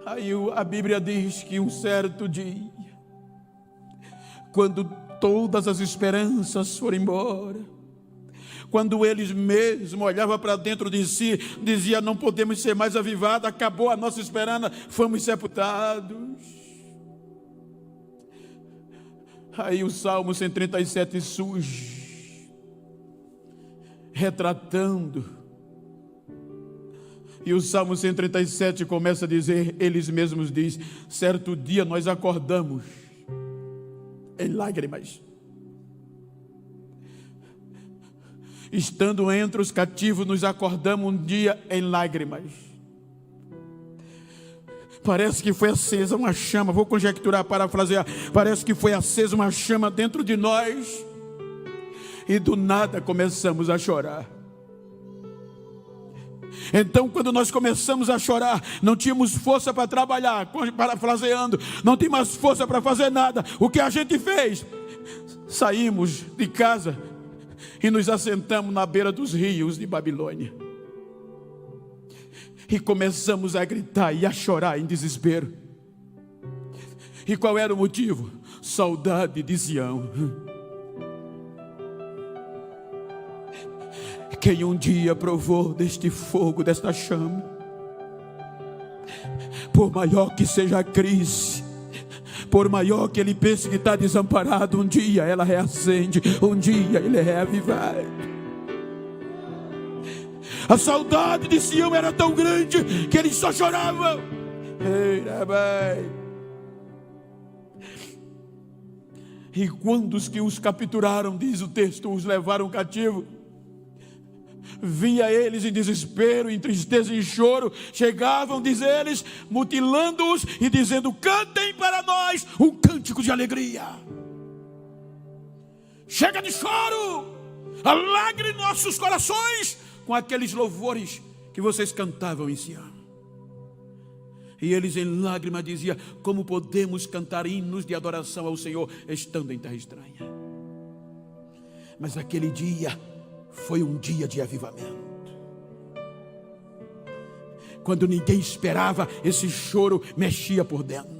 Aí a Bíblia diz que um certo dia, quando todas as esperanças foram embora, quando eles mesmos olhavam para dentro de si, diziam: não podemos ser mais avivados, acabou a nossa esperança, fomos sepultados. Aí o Salmo 137 surge, retratando, e o Salmo 137 começa a dizer, eles mesmos dizem: certo dia nós acordamos em lágrimas, estando entre os cativos, nos acordamos um dia em lágrimas. Parece que foi acesa uma chama, vou conjecturar, parafrasear, parece que foi acesa uma chama dentro de nós, e do nada começamos a chorar. Então, quando nós começamos a chorar, não tínhamos força para trabalhar, parafraseando, não tínhamos mais força para fazer nada. O que a gente fez? Saímos de casa e nos assentamos na beira dos rios de Babilônia. E começamos a gritar e a chorar em desespero. E qual era o motivo? Saudade de Sião. Quem um dia provou deste fogo, desta chama, por maior que seja a crise, por maior que ele pense que está desamparado, um dia ela reacende, um dia ele é reavivado. A saudade de Sião era tão grande que eles só choravam. Ei, Rabai. E quando os que os capturaram, diz o texto, os levaram cativo, via eles em desespero, em tristeza e em choro, chegavam, diz eles, mutilando-os e dizendo: cantem para nós um cântico de alegria. Chega de choro, alegre nossos corações com aqueles louvores que vocês cantavam em Sião. E eles em lágrimas diziam: como podemos cantar hinos de adoração ao Senhor estando em terra estranha? Mas aquele dia foi um dia de avivamento. Quando ninguém esperava, esse choro mexia por dentro.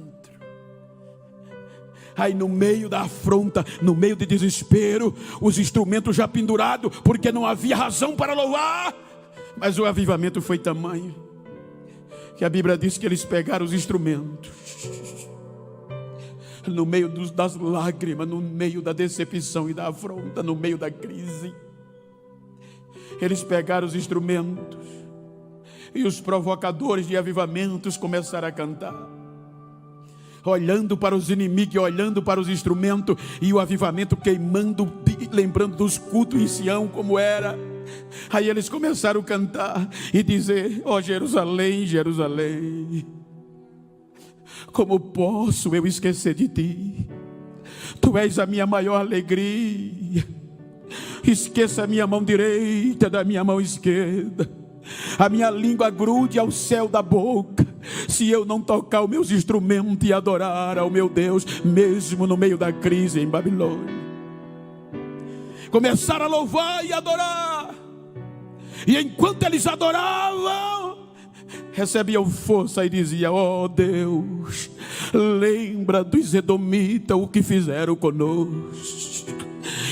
Aí no meio da afronta, no meio de desespero, os instrumentos já pendurados, porque não havia razão para louvar. Mas o avivamento foi tamanho, que a Bíblia diz que eles pegaram os instrumentos, no meio das lágrimas, no meio da decepção e da afronta, no meio da crise. Eles pegaram os instrumentos, e os provocadores de avivamentos começaram a cantar, olhando para os inimigos, olhando para os instrumentos, e o avivamento queimando, lembrando dos cultos em Sião como era. Aí eles começaram a cantar e dizer: ó Jerusalém, Jerusalém, como posso eu esquecer de ti? Tu és a minha maior alegria. Esqueça a minha mão direita da minha mão esquerda. A minha língua grude ao céu da boca, se eu não tocar os meus instrumentos e adorar ao meu Deus, mesmo no meio da crise em Babilônia. Começaram a louvar e adorar, e enquanto eles adoravam, recebiam força e diziam: ó Deus, lembra dos edomitas o que fizeram conosco.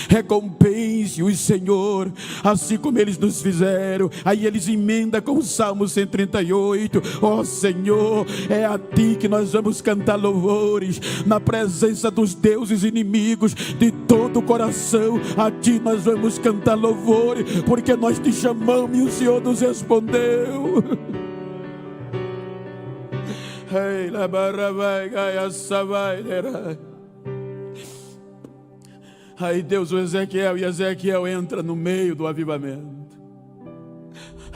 Recompense-os, Senhor, assim como eles nos fizeram. Aí eles emendam com o Salmo 138: ó Senhor, é a ti que nós vamos cantar louvores, na presença dos deuses inimigos, de todo o coração, a ti nós vamos cantar louvores, porque nós te chamamos e o Senhor nos respondeu. Ei, la barra vai, gaia, savai, aí Deus, o Ezequiel, e Ezequiel entra no meio do avivamento.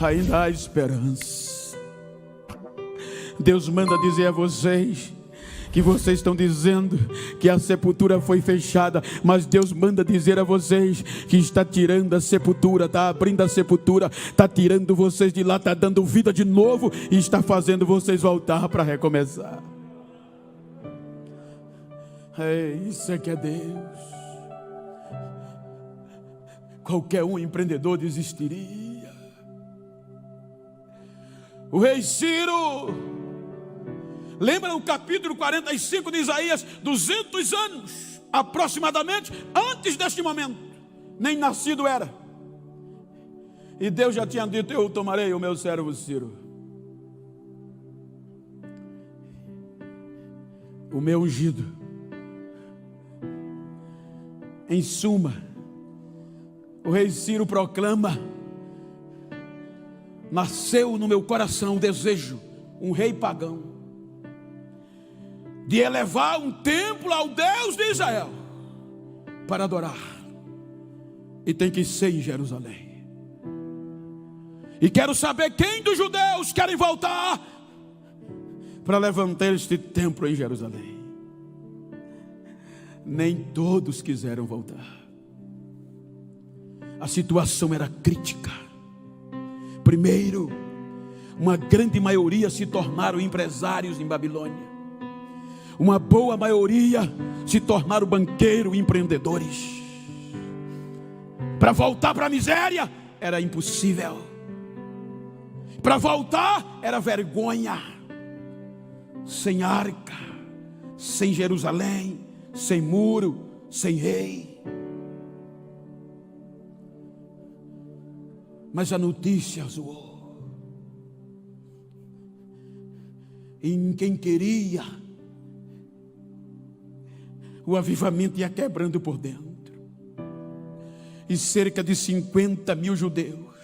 Ainda há esperança. Deus manda dizer a vocês que vocês estão dizendo que a sepultura foi fechada, mas Deus manda dizer a vocês que está tirando a sepultura, está abrindo a sepultura, está tirando vocês de lá, está dando vida de novo e está fazendo vocês voltar para recomeçar. Isso é que é Deus. Qualquer um empreendedor desistiria. O rei Ciro Lembra o capítulo 45 de Isaías? 200 anos, aproximadamente, antes deste momento. Nem nascido era. E Deus já tinha dito: eu tomarei o meu servo Ciro, o meu ungido. Em suma, o rei Ciro proclama: nasceu no meu coração o desejo, um rei pagão, de elevar um templo ao Deus de Israel para adorar. E tem que ser em Jerusalém. E quero saber quem dos judeus querem voltar para levantar este templo em Jerusalém. Nem todos quiseram voltar. A situação era crítica. Primeiro, uma grande maioria se tornaram empresários em Babilônia. Uma boa maioria se tornaram banqueiros e empreendedores. Para voltar para a miséria era impossível. Para voltar era vergonha. Sem arca, sem Jerusalém, sem muro, sem rei. Mas a notícia zoou. Em quem queria, o avivamento ia quebrando por dentro. E cerca de 50 mil judeus,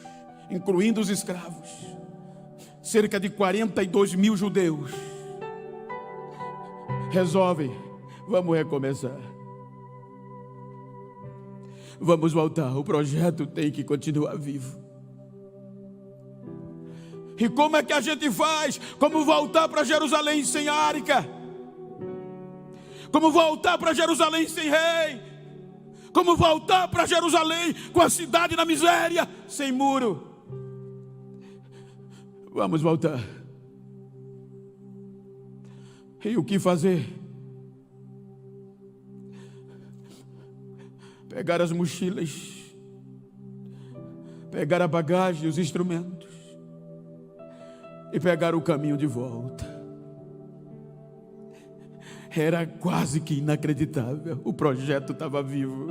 incluindo os escravos, cerca de 42 mil judeus, resolvem: vamos recomeçar. Vamos voltar, o projeto tem que continuar vivo. E como é que a gente faz? Como voltar para Jerusalém sem arca? Como voltar para Jerusalém sem rei? Como voltar para Jerusalém com a cidade na miséria, sem muro? Vamos voltar. E o que fazer? Pegar as mochilas, pegar a bagagem, os instrumentos e pegar o caminho de volta. Era quase que inacreditável. O projeto estava vivo.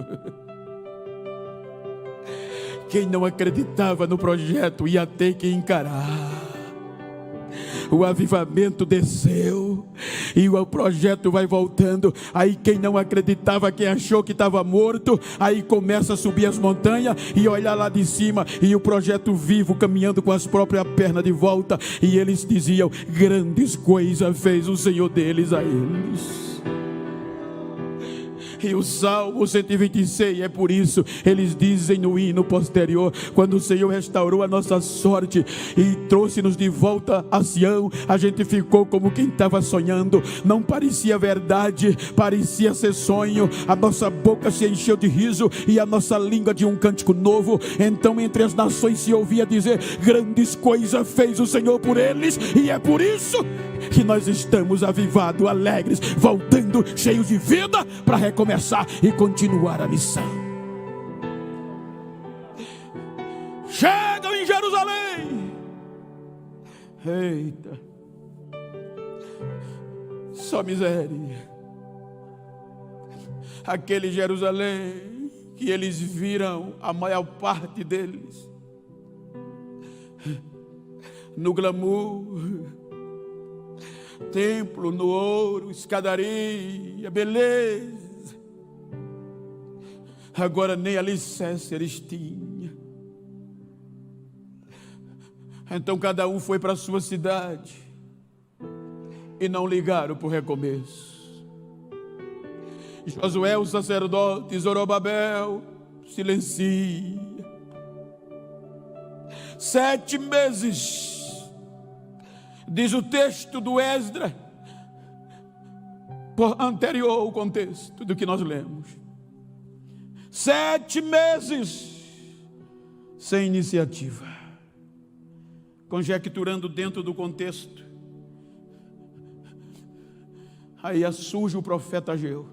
Quem não acreditava no projeto ia ter que encarar. O avivamento desceu e o projeto vai voltando. Aí quem não acreditava, quem achou que estava morto, aí começa a subir as montanhas e olhar lá de cima, e o projeto vivo caminhando com as próprias pernas de volta. E eles diziam: grandes coisas fez o Senhor deles a eles. E o Salmo 126, é por isso, eles dizem no hino posterior: quando o Senhor restaurou a nossa sorte e trouxe-nos de volta a Sião, a gente ficou como quem estava sonhando. Não parecia verdade, parecia ser sonho. A nossa boca se encheu de riso e a nossa língua de um cântico novo. Então entre as nações se ouvia dizer: grandes coisas fez o Senhor por eles. E é por isso que nós estamos avivados, alegres, voltando cheios de vida para recomeçar e continuar a missão. Chegam em Jerusalém. Eita, só miséria. Aquele Jerusalém que eles viram, a maior parte deles, no glamour, templo no ouro, escadaria, beleza. Agora nem alicerce eles tinham. Então cada um foi para a sua cidade e não ligaram para o recomeço. Josué, o sacerdote, Zorobabel, silencia. 7 meses, diz o texto do Esdras, anterior ao contexto do que nós lemos. 7 meses sem iniciativa. Conjecturando dentro do contexto, aí surge o profeta Ageu.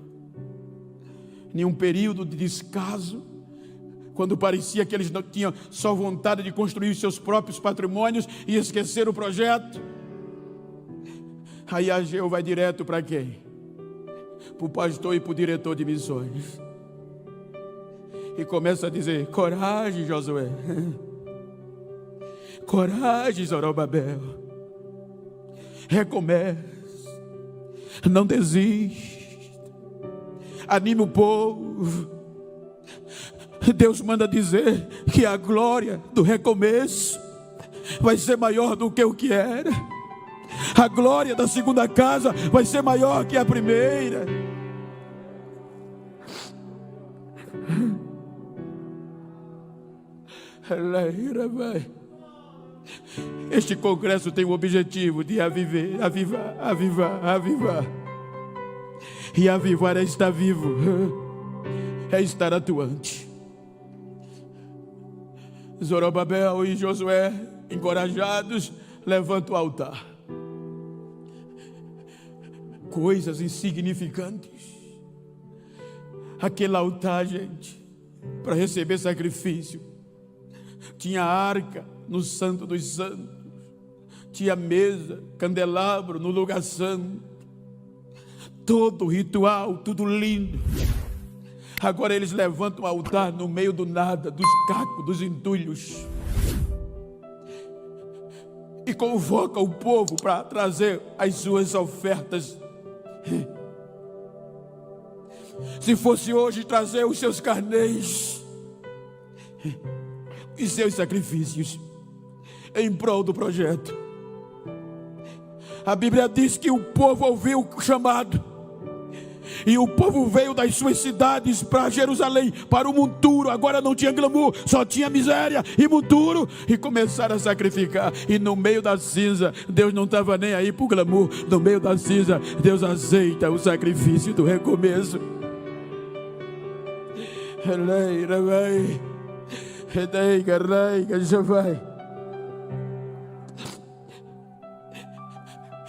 Em um período de descaso, quando parecia que eles não tinham só vontade de construir os seus próprios patrimônios e esquecer o projeto, Aí Ageu vai direto para quem? Para o pastor e para o diretor de missões. E começa a dizer: coragem, Josué. Coragem, Zorobabel. Recomece. Não desiste. Anime o povo. Deus manda dizer que a glória do recomeço vai ser maior do que o que era. A glória da segunda casa vai ser maior que a primeira. Este congresso tem o objetivo de avivar. E avivar é estar vivo, é estar atuante. Zorobabel e Josué, encorajados, levantam o altar. Coisas insignificantes. Aquele altar, gente, para receber sacrifício, tinha arca no Santo dos Santos, tinha mesa, candelabro no lugar santo, todo ritual, tudo lindo. Agora eles levantam o altar no meio do nada, dos cacos, dos entulhos, e convoca o povo para trazer as suas ofertas. Se fosse hoje, trazer os seus carneiros e seus sacrifícios em prol do projeto. A Bíblia diz que o povo ouviu o chamado, e o povo veio das suas cidades para Jerusalém, para o monturo. Agora não tinha glamour, só tinha miséria e monturo, e começaram a sacrificar. E no meio da cinza, Deus não estava nem aí para o glamour. No meio da cinza, Deus aceita o sacrifício do recomeço.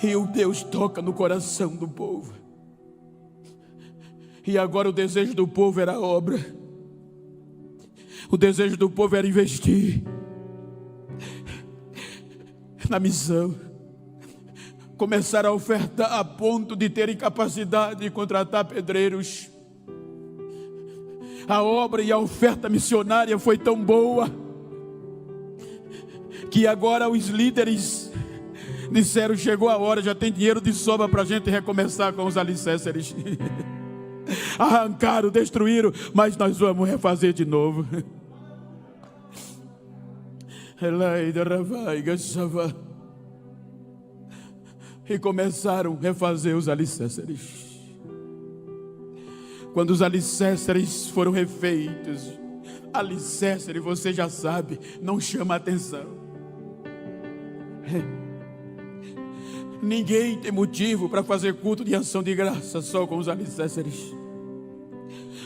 E o Deus toca no coração do povo. E agora o desejo do povo era a obra. O desejo do povo era investir na missão. Começaram a ofertar a ponto de terem capacidade de contratar pedreiros. A obra e a oferta missionária foi tão boa que agora os líderes disseram: chegou a hora, já tem dinheiro de sobra para a gente recomeçar com os alicerces. Arrancaram, destruíram, mas nós vamos refazer de novo. E começaram a refazer os alicerces. Quando os alicerces foram refeitos, alicerce, você já sabe, não chama atenção. Ninguém tem motivo para fazer culto de ação de graça só com os alicerces,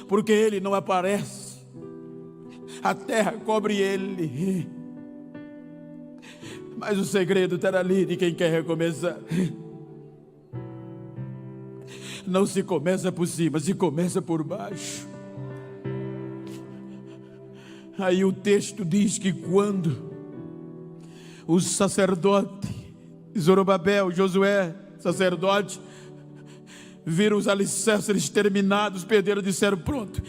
porque ele não aparece, a terra cobre ele. Mas o segredo está ali de quem quer recomeçar. Não se começa por cima, se começa por baixo. Aí o texto diz que quando o sacerdote Zorobabel, Josué, sacerdote, viram os alicerces terminados, Pedro disseram: pronto,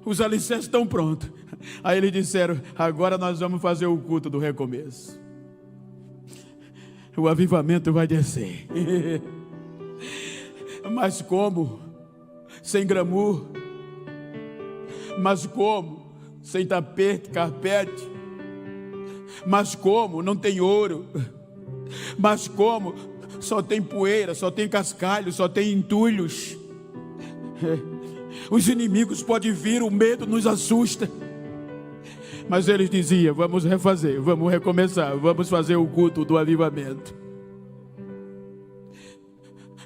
os alicerces estão prontos. Aí eles disseram: agora nós vamos fazer o culto do recomeço. O avivamento vai descer. Mas como? Sem glamour. Mas como? Sem tapete, carpete. Mas como? Não tem ouro. Mas como? Só tem poeira, só tem cascalho, só tem entulhos. Os inimigos podem vir, o medo nos assusta. Mas eles diziam: vamos refazer, vamos recomeçar, vamos fazer o culto do avivamento.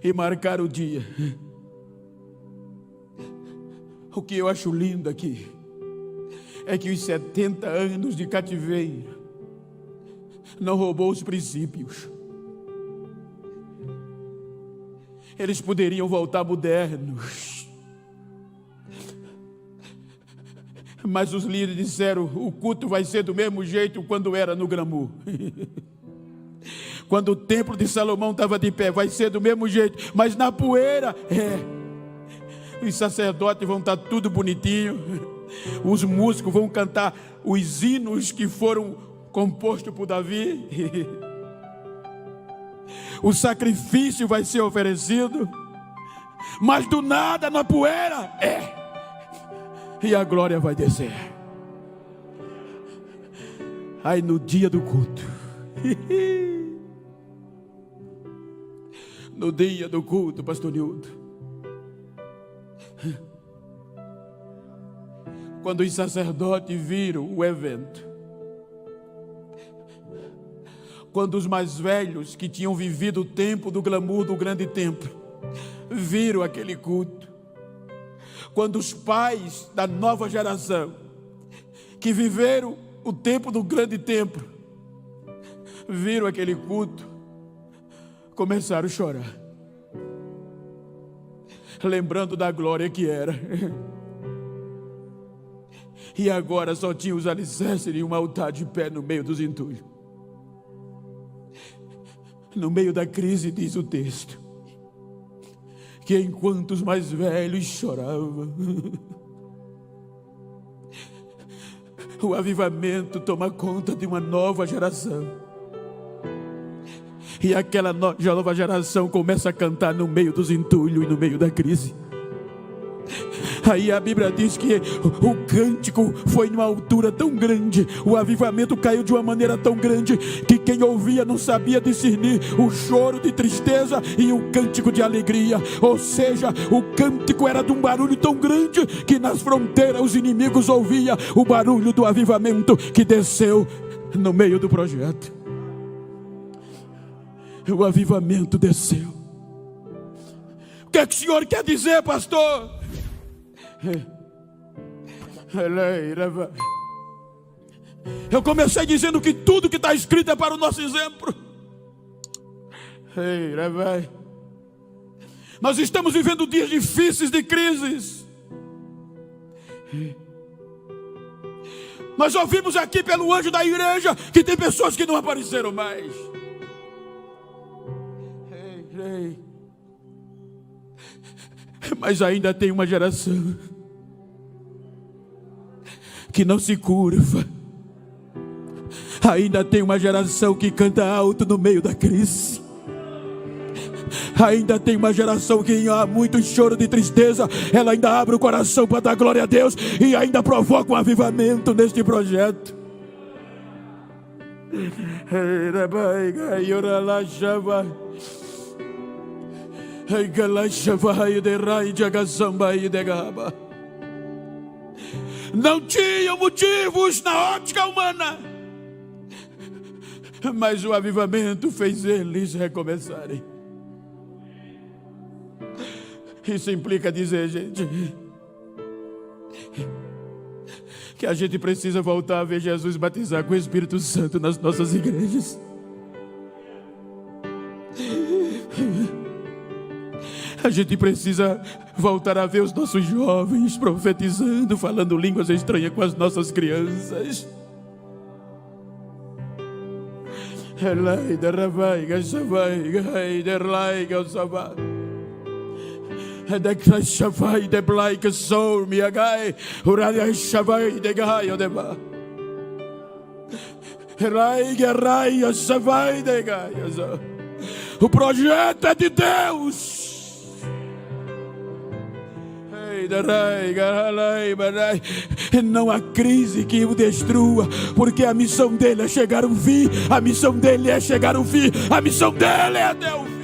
E marcar o dia. O que eu acho lindo aqui é que os 70 anos de cativeiro não roubou os princípios. Eles poderiam voltar modernos, mas os líderes disseram: o culto vai ser do mesmo jeito quando era no glamour. Quando o templo de Salomão estava de pé, vai ser do mesmo jeito, mas na poeira, os sacerdotes vão estar tudo bonitinho, os músicos vão cantar os hinos que foram compostos por Davi, o sacrifício vai ser oferecido, mas do nada na poeira, e a glória vai descer. Aí no dia do culto, no dia do culto, pastor Nildo, quando os sacerdotes viram o evento, quando os mais velhos que tinham vivido o tempo do glamour do grande templo viram aquele culto, quando os pais da nova geração que viveram o tempo do grande templo viram aquele culto, começaram a chorar, lembrando da glória que era. E agora só tinha os alicerces e um altar de pé no meio dos entulhos. No meio da crise, diz o texto, que enquanto os mais velhos choravam, o avivamento toma conta de uma nova geração. E aquela nova geração começa a cantar no meio dos entulhos e no meio da crise. Aí a Bíblia diz que o cântico foi numa altura tão grande, o avivamento caiu de uma maneira tão grande, que quem ouvia não sabia discernir o choro de tristeza e o cântico de alegria. Ou seja, o cântico era de um barulho tão grande, que nas fronteiras os inimigos ouviam o barulho do avivamento que desceu no meio do projeto. O avivamento desceu. O que é que o senhor quer dizer, pastor? Eu comecei dizendo que tudo que está escrito é para o nosso exemplo. Nós estamos vivendo dias difíceis de crises. Nós ouvimos aqui pelo anjo da igreja que tem pessoas que não apareceram mais. Mas ainda tem uma geração que não se curva. Ainda tem uma geração que canta alto no meio da crise. Ainda tem uma geração que há muito choro de tristeza, ela ainda abre o coração para dar glória a Deus e ainda provoca um avivamento neste projeto. Não tinham motivos na ótica humana, mas o avivamento fez eles recomeçarem. Isso implica dizer, gente, que a gente precisa voltar a ver Jesus batizar com o Espírito Santo nas nossas igrejas. A gente precisa voltar a ver os nossos jovens profetizando, falando línguas estranhas com as nossas crianças. O projeto é de Deus. Não há crise que o destrua, porque a missão dele é chegar ao fim. A missão dele é chegar ao fim. A missão dele é até o fim.